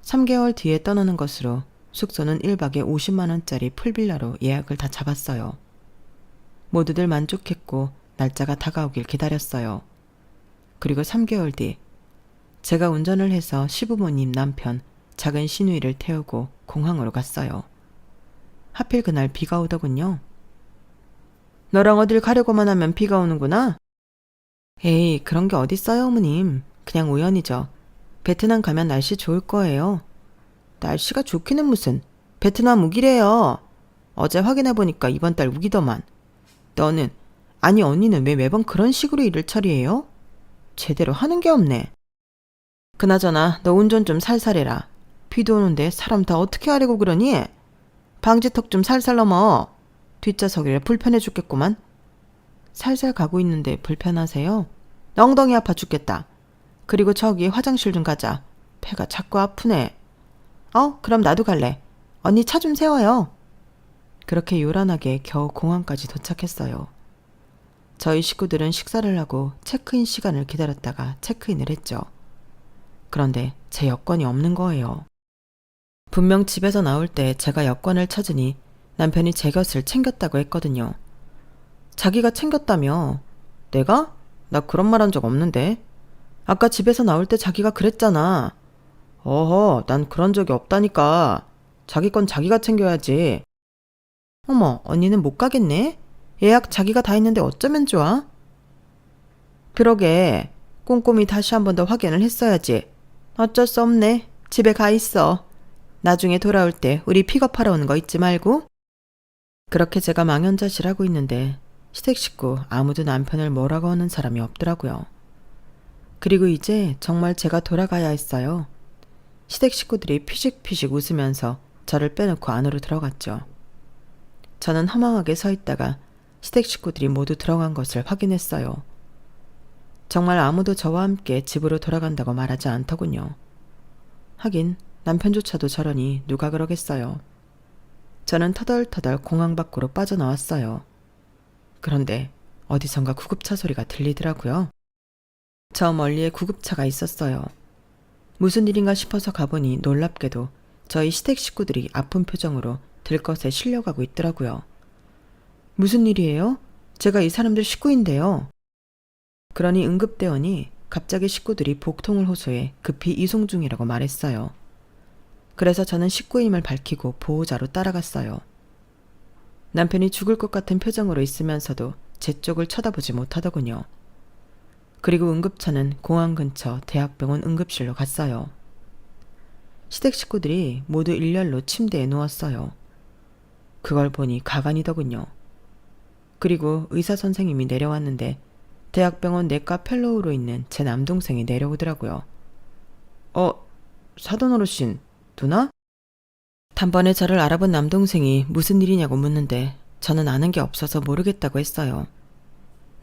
3개월 뒤에 떠나는 것으로 숙소는 1박에 50만 원짜리 풀빌라로 예약을 다 잡았어요. 모두들 만족했고 날짜가 다가오길 기다렸어요. 그리고 3개월 뒤 제가 운전을 해서 시부모님 남편 작은 시누이를 태우고 공항으로 갔어요. 하필 그날 비가 오더군요. 너랑 어딜 가려고만 하면 비가 오는구나? 에이, 그런 게 어딨어요, 어머님. 그냥 우연이죠. 베트남 가면 날씨 좋을 거예요. 날씨가 좋기는 무슨. 베트남 우기래요. 어제 확인해보니까 이번 달 우기더만. 너는, 아니 언니는 왜 매번 그런 식으로 일을 처리해요? 제대로 하는 게 없네. 그나저나 너 운전 좀 살살해라. 비도 오는데 사람 다 어떻게 하려고 그러니? 방지턱 좀 살살 넘어. 뒷좌석이라 불편해 죽겠구만. 살살 가고 있는데 불편하세요? 엉덩이 아파 죽겠다. 그리고 저기 화장실 좀 가자. 배가 자꾸 아프네. 그럼 나도 갈래. 언니 차 좀 세워요. 그렇게 요란하게 겨우 공항까지 도착했어요. 저희 식구들은 식사를 하고 체크인 시간을 기다렸다가 체크인을 했죠. 그런데 제 여권이 없는 거예요. 분명 집에서 나올 때 제가 여권을 찾으니 남편이 제 것을 챙겼다고 했거든요. 자기가 챙겼다며? 내가? 나 그런 말 한 적 없는데. 아까 집에서 나올 때 자기가 그랬잖아. 어허, 난 그런 적이 없다니까. 자기 건 자기가 챙겨야지. 어머, 언니는 못 가겠네? 예약 자기가 다 했는데 어쩌면 좋아? 그러게, 꼼꼼히 다시 한 번 더 확인을 했어야지. 어쩔 수 없네. 집에 가 있어. 나중에 돌아올 때 우리 픽업하러 오는 거 잊지 말고. 그렇게 제가 망연자실하고 있는데 시댁 식구 아무도 남편을 뭐라고 하는 사람이 없더라고요. 그리고 이제 정말 제가 돌아가야 했어요. 시댁 식구들이 피식피식 웃으면서 저를 빼놓고 안으로 들어갔죠. 저는 허망하게 서 있다가 시댁 식구들이 모두 들어간 것을 확인했어요. 정말 아무도 저와 함께 집으로 돌아간다고 말하지 않더군요. 하긴 남편조차도 저러니 누가 그러겠어요. 저는 터덜터덜 공항 밖으로 빠져나왔어요. 그런데 어디선가 구급차 소리가 들리더라고요. 저 멀리에 구급차가 있었어요. 무슨 일인가 싶어서 가보니 놀랍게도 저희 시댁 식구들이 아픈 표정으로 들것에 실려가고 있더라고요. 무슨 일이에요? 제가 이 사람들 식구인데요. 그러니 응급대원이 갑자기 식구들이 복통을 호소해 급히 이송 중이라고 말했어요. 그래서 저는 식구임을 밝히고 보호자로 따라갔어요. 남편이 죽을 것 같은 표정으로 있으면서도 제 쪽을 쳐다보지 못하더군요. 그리고 응급차는 공항 근처 대학병원 응급실로 갔어요. 시댁 식구들이 모두 일렬로 침대에 누웠어요. 그걸 보니 가관이더군요. 그리고 의사 선생님이 내려왔는데 대학병원 내과 펠로우로 있는 제 남동생이 내려오더라고요. 사돈 어르신, 누나? 단번에 저를 알아본 남동생이 무슨 일이냐고 묻는데 저는 아는 게 없어서 모르겠다고 했어요.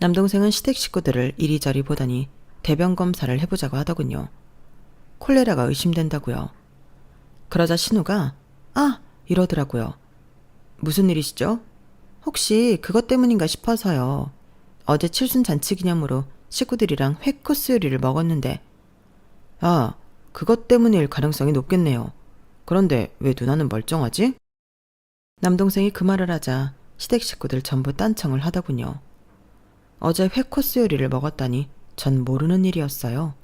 남동생은 시댁 식구들을 이리저리 보더니 대변 검사를 해보자고 하더군요. 콜레라가 의심된다고요. 그러자 신우가 이러더라고요. 무슨 일이시죠? 혹시 그것 때문인가 싶어서요. 어제 칠순잔치 기념으로 식구들이랑 회 코스 요리를 먹었는데 그것 때문일 가능성이 높겠네요. 그런데 왜 누나는 멀쩡하지? 남동생이 그 말을 하자 시댁 식구들 전부 딴청을 하더군요. 어제 회 코스 요리를 먹었다니 전 모르는 일이었어요.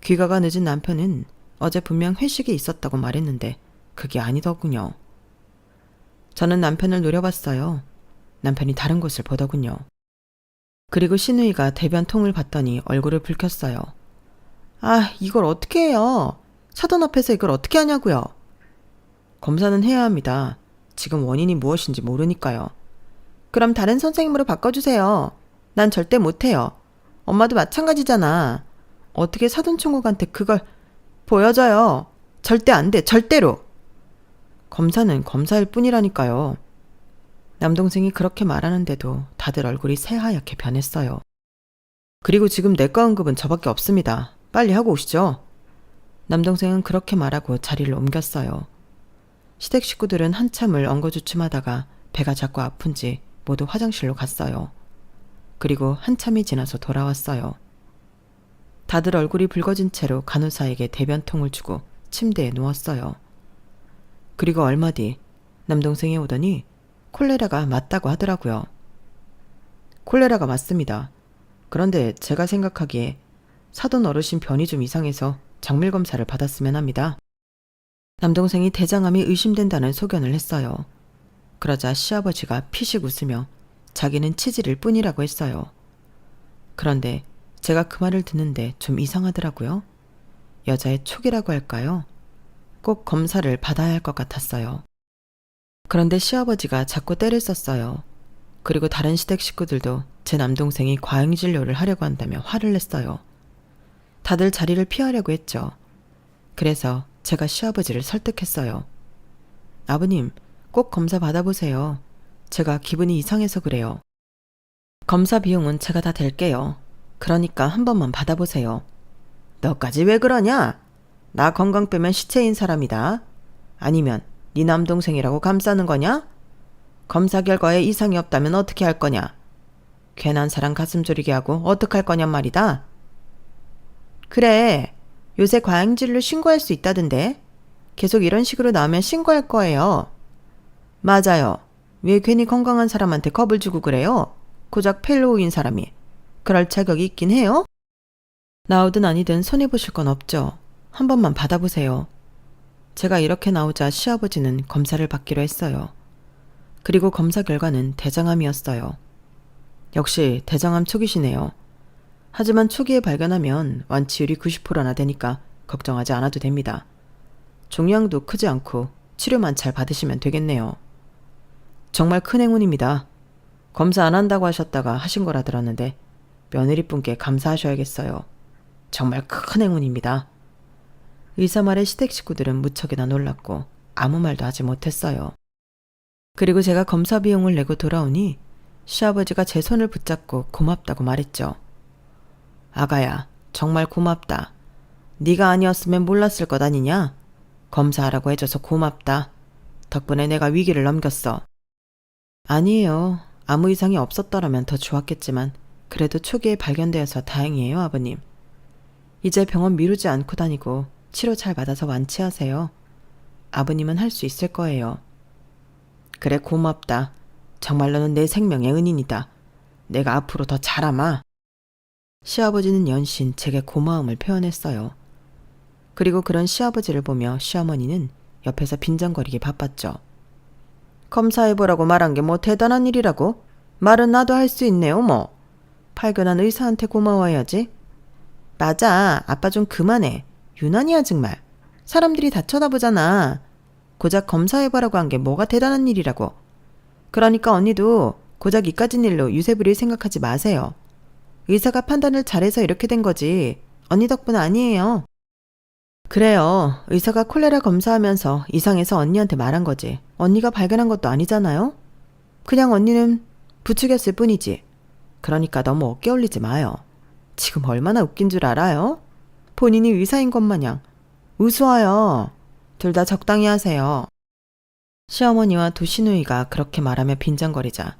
귀가가 늦은 남편은 어제 분명 회식이 있었다고 말했는데 그게 아니더군요. 저는 남편을 노려봤어요. 남편이 다른 곳을 보더군요. 그리고 신우이가 대변통을 봤더니 얼굴을 붉혔어요. 이걸 어떻게 해요? 사돈 앞에서 이걸 어떻게 하냐고요? 검사는 해야 합니다. 지금 원인이 무엇인지 모르니까요. 그럼 다른 선생님으로 바꿔주세요. 난 절대 못해요. 엄마도 마찬가지잖아. 어떻게 사돈 총각한테 그걸 보여줘요. 절대 안 돼. 절대로. 검사는 검사일 뿐이라니까요. 남동생이 그렇게 말하는데도 다들 얼굴이 새하얗게 변했어요. 그리고 지금 내과 응급은 저밖에 없습니다. 빨리 하고 오시죠. 남동생은 그렇게 말하고 자리를 옮겼어요. 시댁 식구들은 한참을 엉거주춤하다가 배가 자꾸 아픈지 모두 화장실로 갔어요. 그리고 한참이 지나서 돌아왔어요. 다들 얼굴이 붉어진 채로 간호사에게 대변통을 주고 침대에 누웠어요. 그리고 얼마 뒤 남동생이 오더니 콜레라가 맞다고 하더라고요. 콜레라가 맞습니다. 그런데 제가 생각하기에 사돈 어르신 변이 좀 이상해서 정밀 검사를 받았으면 합니다. 남동생이 대장암이 의심된다는 소견을 했어요. 그러자 시아버지가 피식 웃으며 자기는 치질일 뿐이라고 했어요. 그런데 제가 그 말을 듣는데 좀 이상하더라고요. 여자의 촉이라고 할까요? 꼭 검사를 받아야 할 것 같았어요. 그런데 시아버지가 자꾸 떼를 썼어요. 그리고 다른 시댁 식구들도 제 남동생이 과잉진료를 하려고 한다며 화를 냈어요. 다들 자리를 피하려고 했죠. 그래서 제가 시아버지를 설득했어요. 아버님, 꼭 검사 받아보세요. 제가 기분이 이상해서 그래요. 검사 비용은 제가 다 댈게요. 그러니까 한 번만 받아보세요. 너까지 왜 그러냐? 나 건강 빼면 시체인 사람이다. 아니면 네 남동생이라고 감싸는 거냐? 검사 결과에 이상이 없다면 어떻게 할 거냐? 괜한 사람 가슴 졸이게 하고 어떡할 거냔 말이다. 그래, 요새 과잉진료 신고할 수 있다던데. 계속 이런 식으로 나오면 신고할 거예요. 맞아요. 왜 괜히 건강한 사람한테 겁을 주고 그래요? 고작 펠로우인 사람이. 그럴 자격이 있긴 해요? 나오든 아니든 손해보실 건 없죠. 한 번만 받아보세요. 제가 이렇게 나오자 시아버지는 검사를 받기로 했어요. 그리고 검사 결과는 대장암이었어요. 역시 대장암 초기시네요. 하지만 초기에 발견하면 완치율이 90%나 되니까 걱정하지 않아도 됩니다. 종양도 크지 않고 치료만 잘 받으시면 되겠네요. 정말 큰 행운입니다. 검사 안 한다고 하셨다가 하신 거라 들었는데 며느리분께 감사하셔야겠어요. 정말 큰 행운입니다. 의사 말에 시댁 식구들은 무척이나 놀랐고 아무 말도 하지 못했어요. 그리고 제가 검사 비용을 내고 돌아오니 시아버지가 제 손을 붙잡고 고맙다고 말했죠. 아가야, 정말 고맙다. 네가 아니었으면 몰랐을 것 아니냐? 검사하라고 해줘서 고맙다. 덕분에 내가 위기를 넘겼어. 아니에요. 아무 이상이 없었더라면 더 좋았겠지만 그래도 초기에 발견되어서 다행이에요, 아버님. 이제 병원 미루지 않고 다니고 치료 잘 받아서 완치하세요. 아버님은 할 수 있을 거예요. 그래, 고맙다. 정말로는 내 생명의 은인이다. 내가 앞으로 더 잘하마. 시아버지는 연신 제게 고마움을 표현했어요. 그리고 그런 시아버지를 보며 시어머니는 옆에서 빈정거리기 바빴죠. 검사해보라고 말한 게 뭐 대단한 일이라고? 말은 나도 할 수 있네요, 뭐. 발견한 의사한테 고마워해야지. 맞아, 아빠 좀 그만해. 유난이야 정말. 사람들이 다 쳐다보잖아. 고작 검사해보라고 한 게 뭐가 대단한 일이라고. 그러니까 언니도 고작 이까진 일로 유세 부릴 생각하지 마세요. 의사가 판단을 잘해서 이렇게 된 거지. 언니 덕분 아니에요. 그래요. 의사가 콜레라 검사하면서 이상해서 언니한테 말한 거지. 언니가 발견한 것도 아니잖아요. 그냥 언니는 부추겼을 뿐이지. 그러니까 너무 어깨 올리지 마요. 지금 얼마나 웃긴 줄 알아요? 본인이 의사인 것 마냥. 우스워요. 둘 다 적당히 하세요. 시어머니와 두 시누이가 그렇게 말하며 빈정거리자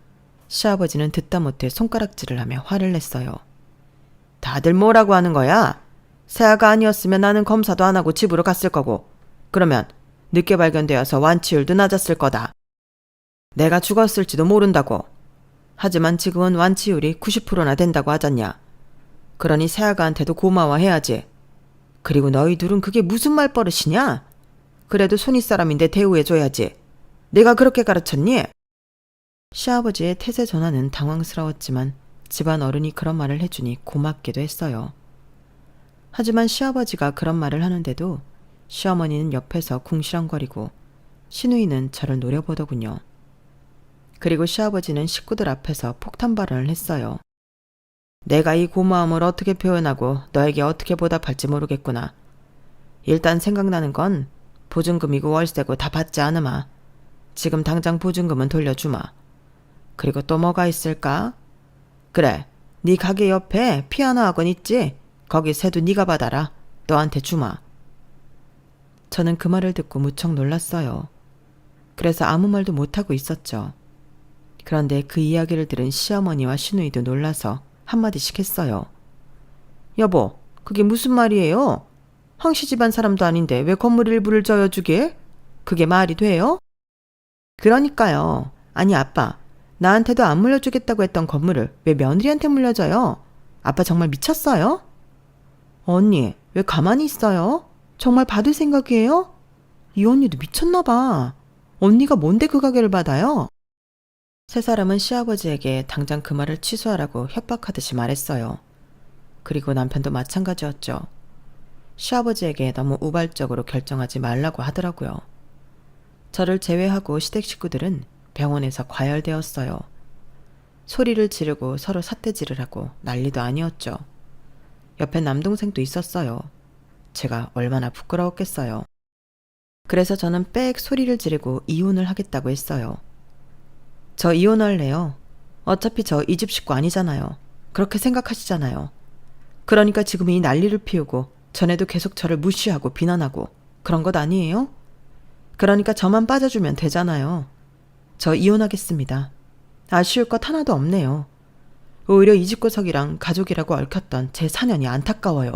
시아버지는 듣다 못해 손가락질을 하며 화를 냈어요. 다들 뭐라고 하는 거야? 새아가 아니었으면 나는 검사도 안 하고 집으로 갔을 거고, 그러면 늦게 발견되어서 완치율도 낮았을 거다. 내가 죽었을지도 모른다고. 하지만 지금은 완치율이 90%나 된다고 하잖냐. 그러니 새아가한테도 고마워해야지. 그리고 너희 둘은 그게 무슨 말버릇이냐? 그래도 손윗사람인데 대우해줘야지. 내가 그렇게 가르쳤니? 시아버지의 태세 전환은 당황스러웠지만 집안 어른이 그런 말을 해주니 고맙기도 했어요. 하지만 시아버지가 그런 말을 하는데도 시어머니는 옆에서 궁시렁거리고 시누이는 저를 노려보더군요. 그리고 시아버지는 식구들 앞에서 폭탄 발언을 했어요. 내가 이 고마움을 어떻게 표현하고 너에게 어떻게 보답할지 모르겠구나. 일단 생각나는 건 보증금이고 월세고 다 받지 않으마. 지금 당장 보증금은 돌려주마. 그리고 또 뭐가 있을까? 그래, 네 가게 옆에 피아노 학원 있지? 거기 세도 네가 받아라. 너한테 주마. 저는 그 말을 듣고 무척 놀랐어요. 그래서 아무 말도 못하고 있었죠. 그런데 그 이야기를 들은 시어머니와 시누이도 놀라서 한마디씩 했어요. 여보, 그게 무슨 말이에요? 황씨 집안 사람도 아닌데 왜 건물 일부를 저여주게? 그게 말이 돼요? 그러니까요. 아니 아빠, 나한테도 안 물려주겠다고 했던 건물을 왜 며느리한테 물려줘요? 아빠 정말 미쳤어요? 언니, 왜 가만히 있어요? 정말 받을 생각이에요? 이 언니도 미쳤나 봐. 언니가 뭔데 그 가게를 받아요? 세 사람은 시아버지에게 당장 그 말을 취소하라고 협박하듯이 말했어요. 그리고 남편도 마찬가지였죠. 시아버지에게 너무 우발적으로 결정하지 말라고 하더라고요. 저를 제외하고 시댁 식구들은 병원에서 과열되었어요. 소리를 지르고 서로 삿대질을 하고 난리도 아니었죠. 옆에 남동생도 있었어요. 제가 얼마나 부끄러웠겠어요. 그래서 저는 빽 소리를 지르고 이혼을 하겠다고 했어요. 저 이혼할래요. 어차피 저 이 집 식구 아니잖아요. 그렇게 생각하시잖아요. 그러니까 지금 이 난리를 피우고 전에도 계속 저를 무시하고 비난하고 그런 것 아니에요? 그러니까 저만 빠져주면 되잖아요. 저 이혼하겠습니다. 아쉬울 것 하나도 없네요. 오히려 이 집구석이랑 가족이라고 얽혔던 제 사년이 안타까워요.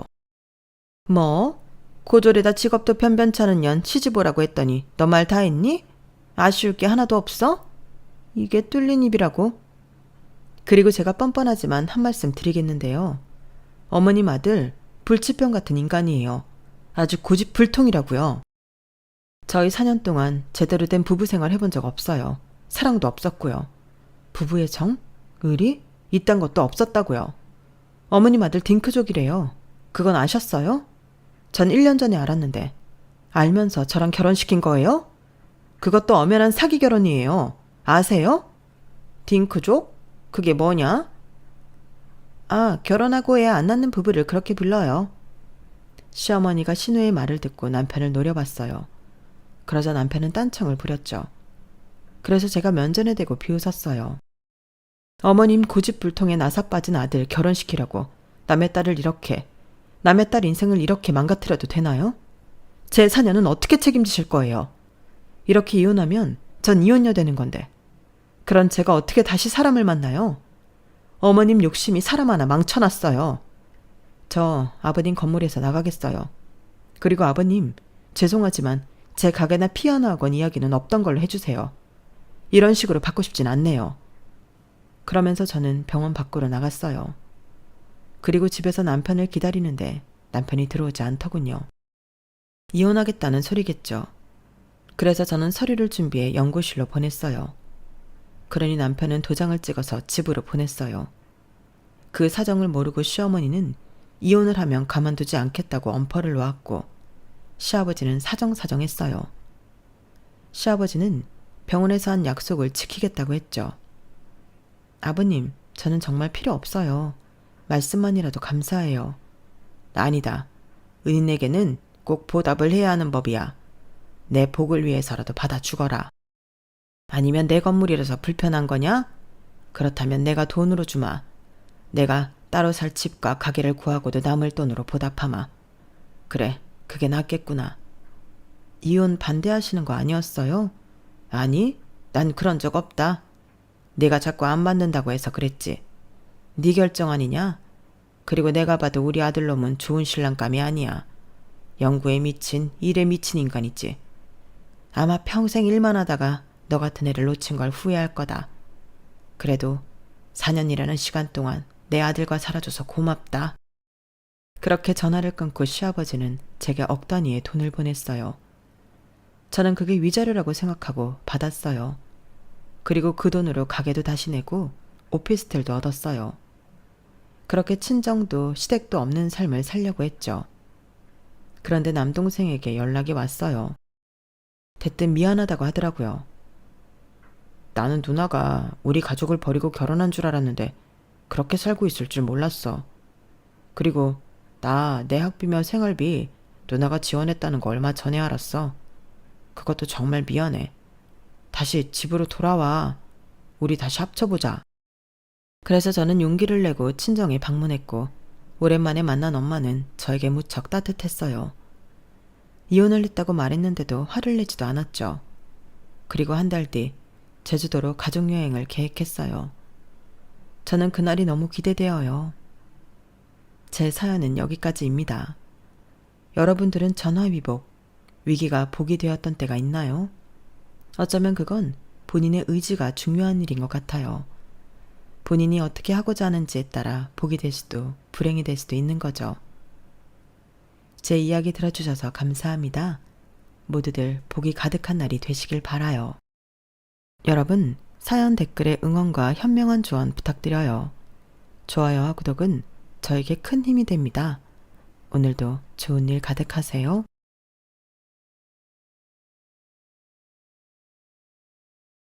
뭐? 고졸에다 직업도 변변찮은 년 시집오라고 했더니 너 말 다 했니? 아쉬울 게 하나도 없어? 이게 뚫린 입이라고? 그리고 제가 뻔뻔하지만 한 말씀 드리겠는데요. 어머님 아들 불치병 같은 인간이에요. 아주 고집불통이라고요. 저희 4년 동안 제대로 된 부부 생활 해본 적 없어요. 사랑도 없었고요. 부부의 정? 의리? 이딴 것도 없었다고요. 어머님 아들 딩크족이래요. 그건 아셨어요? 전 1년 전에 알았는데 알면서 저랑 결혼시킨 거예요? 그것도 엄연한 사기 결혼이에요. 아세요? 딩크족? 그게 뭐냐? 아, 결혼하고 애 안 낳는 부부를 그렇게 불러요. 시어머니가 신우의 말을 듣고 남편을 노려봤어요. 그러자 남편은 딴청을 부렸죠. 그래서 제가 면전에 대고 비웃었어요. 어머님 고집불통에 나사 빠진 아들 결혼시키려고 남의 딸을 이렇게, 남의 딸 인생을 이렇게 망가뜨려도 되나요? 제 사녀는 어떻게 책임지실 거예요? 이렇게 이혼하면 전 이혼녀 되는 건데. 그런 제가 어떻게 다시 사람을 만나요? 어머님 욕심이 사람 하나 망쳐놨어요. 저 아버님 건물에서 나가겠어요. 그리고 아버님, 죄송하지만 제 가게나 피아노 학원 이야기는 없던 걸로 해주세요. 이런 식으로 받고 싶진 않네요. 그러면서 저는 병원 밖으로 나갔어요. 그리고 집에서 남편을 기다리는데 남편이 들어오지 않더군요. 이혼하겠다는 소리겠죠. 그래서 저는 서류를 준비해 연구실로 보냈어요. 그러니 남편은 도장을 찍어서 집으로 보냈어요. 그 사정을 모르고 시어머니는 이혼을 하면 가만두지 않겠다고 엄포를 놓았고 시아버지는 사정사정했어요. 시아버지는 병원에서 한 약속을 지키겠다고 했죠. 아버님, 저는 정말 필요 없어요. 말씀만이라도 감사해요. 아니다. 은인에게는 꼭 보답을 해야 하는 법이야. 내 복을 위해서라도 받아 죽어라. 아니면 내 건물이라서 불편한 거냐? 그렇다면 내가 돈으로 주마. 내가 따로 살 집과 가게를 구하고도 남을 돈으로 보답하마. 그래, 그게 낫겠구나. 이혼 반대하시는 거 아니었어요? 아니, 난 그런 적 없다. 네가 자꾸 안 맞는다고 해서 그랬지. 네 결정 아니냐? 그리고 내가 봐도 우리 아들놈은 좋은 신랑감이 아니야. 연구에 미친, 일에 미친 인간이지. 아마 평생 일만 하다가 너 같은 애를 놓친 걸 후회할 거다. 그래도 4년이라는 시간 동안 내 아들과 살아줘서 고맙다. 그렇게 전화를 끊고 시아버지는 제게 억 단위의 돈을 보냈어요. 저는 그게 위자료라고 생각하고 받았어요. 그리고 그 돈으로 가게도 다시 내고 오피스텔도 얻었어요. 그렇게 친정도 시댁도 없는 삶을 살려고 했죠. 그런데 남동생에게 연락이 왔어요. 대뜸 미안하다고 하더라고요. 나는 누나가 우리 가족을 버리고 결혼한 줄 알았는데 그렇게 살고 있을 줄 몰랐어. 그리고 나 내 학비며 생활비 누나가 지원했다는 거 얼마 전에 알았어. 그것도 정말 미안해. 다시 집으로 돌아와. 우리 다시 합쳐보자. 그래서 저는 용기를 내고 친정에 방문했고 오랜만에 만난 엄마는 저에게 무척 따뜻했어요. 이혼을 했다고 말했는데도 화를 내지도 않았죠. 그리고 한 달 뒤 제주도로 가족여행을 계획했어요. 저는 그날이 너무 기대되어요. 제 사연은 여기까지입니다. 여러분들은 전화위복, 위기가 복이 되었던 때가 있나요? 어쩌면 그건 본인의 의지가 중요한 일인 것 같아요. 본인이 어떻게 하고자 하는지에 따라 복이 될 수도 불행이 될 수도 있는 거죠. 제 이야기 들어주셔서 감사합니다. 모두들 복이 가득한 날이 되시길 바라요. 여러분, 사연 댓글에 응원과 현명한 조언 부탁드려요. 좋아요와 구독은 저에게 큰 힘이 됩니다. 오늘도 좋은 일 가득하세요.